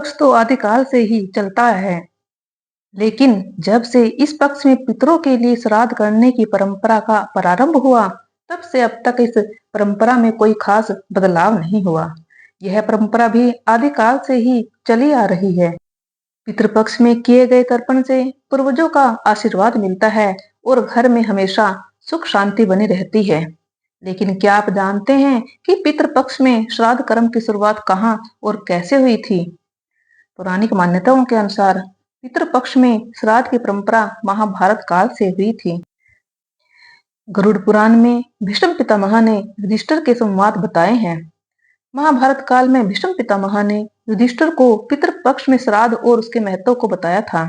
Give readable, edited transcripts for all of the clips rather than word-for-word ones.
पक्ष तो आदिकाल से ही चलता है, लेकिन जब से इस पक्ष में पितरों के लिए श्राद्ध करने की परंपरा का प्रारंभ हुआ, तब से अब तक इस परंपरा में कोई खास बदलाव नहीं हुआ। यह परंपरा भी आदिकाल से ही चली आ रही है। पितृपक्ष में किए गए तर्पण से पूर्वजों का आशीर्वाद मिलता है और घर में हमेशा सुख शांति बनी रहती है। लेकिन क्या आप जानते हैं कि पितृपक्ष में श्राद्ध कर्म की शुरुआत कहाँ और कैसे हुई थी? पौराणिक मान्यताओं के अनुसार पितृपक्ष में श्राद्ध की परंपरा महाभारत काल से हुई थी। गरुड़ पुराण में भीष्म पितामह ने युधिष्ठिर के संवाद बताए हैं। महाभारत काल में भीष्म पितामह ने युधिष्ठिर को पितृपक्ष में श्राद्ध और उसके महत्व को बताया था।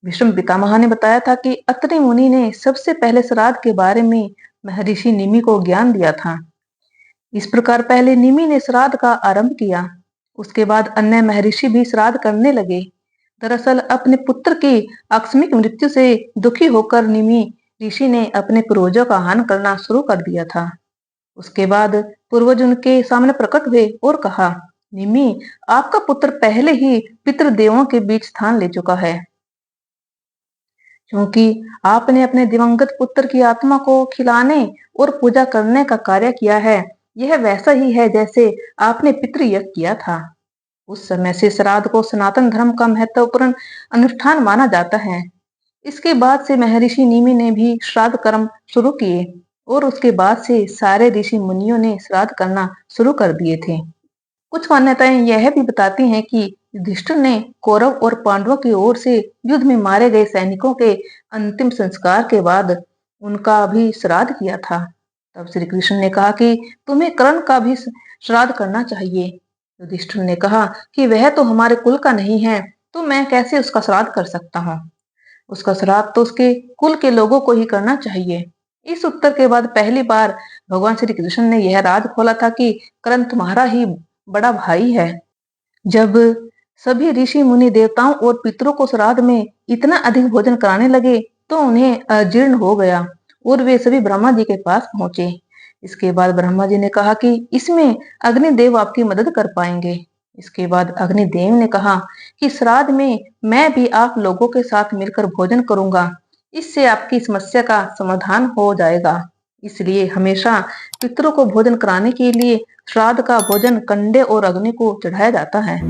भीष्म पितामह ने बताया था कि अत्रि मुनि ने सबसे पहले श्राद्ध के बारे में महर्षि निमि को ज्ञान दिया था। इस प्रकार पहले निमि ने श्राद्ध का आरंभ किया, उसके बाद अन्य महर्षि भी श्राद्ध करने लगे। दरअसल अपने पुत्र की आकस्मिक मृत्यु से दुखी होकर निमि ऋषि ने अपने पूर्वजों का हनन करना शुरू कर दिया था। उसके बाद पूर्वज उनके सामने प्रकट हुए और कहा, निमि, आपका पुत्र पहले ही पितृदेवों के बीच स्थान ले चुका है, क्योंकि आपने अपने दिवंगत पुत्र की आत्मा को खिलाने और पूजा करने का कार्य किया है। यह वैसा ही है जैसे आपने पितृयज्ञ किया था। उस समय से श्राद्ध को सनातन धर्म का महत्वपूर्ण अनुष्ठान माना जाता है। इसके बाद से महर्षि निमि ने भी श्राद्ध कर्म शुरू किए और उसके बाद से सारे ऋषि मुनियों ने श्राद्ध करना शुरू कर दिए थे। कुछ मान्यताएं यह भी बताती हैं कि युधिष्ठिर ने कौरव और पांडवों की ओर से युद्ध में मारे गए सैनिकों के अंतिम संस्कार के बाद उनका भी श्राद्ध किया था। तब श्री कृष्ण ने कहा कि तुम्हें कर्ण का भी श्राद्ध करना चाहिए। युधिष्ठिर ने कहा कि वह तो हमारे कुल का नहीं है, तो मैं कैसे उसका श्राद्ध कर सकता हूँ? उसका श्राद्ध तो उसके कुल के लोगों को ही करना चाहिए। इस उत्तर के बाद पहली बार भगवान श्री कृष्ण ने यह राज खोला था कि कर्ण तुम्हारा ही बड़ा भाई है। जब सभी ऋषि मुनि देवताओं और पितरों को श्राद्ध में इतना अधिक भोजन कराने लगे तो उन्हें अजीर्ण हो गया और वे सभी ब्रह्मा जी के पास पहुंचे। इसके बाद ब्रह्मा जी ने कहा कि इसमें अग्निदेव आपकी मदद कर पाएंगे। इसके बाद अग्निदेव ने कहा कि श्राद्ध में मैं भी आप लोगों के साथ मिलकर भोजन करूंगा, इससे आपकी समस्या का समाधान हो जाएगा। इसलिए हमेशा पितरों को भोजन कराने के लिए श्राद्ध का भोजन कंडे और अग्नि को चढ़ाया जाता है।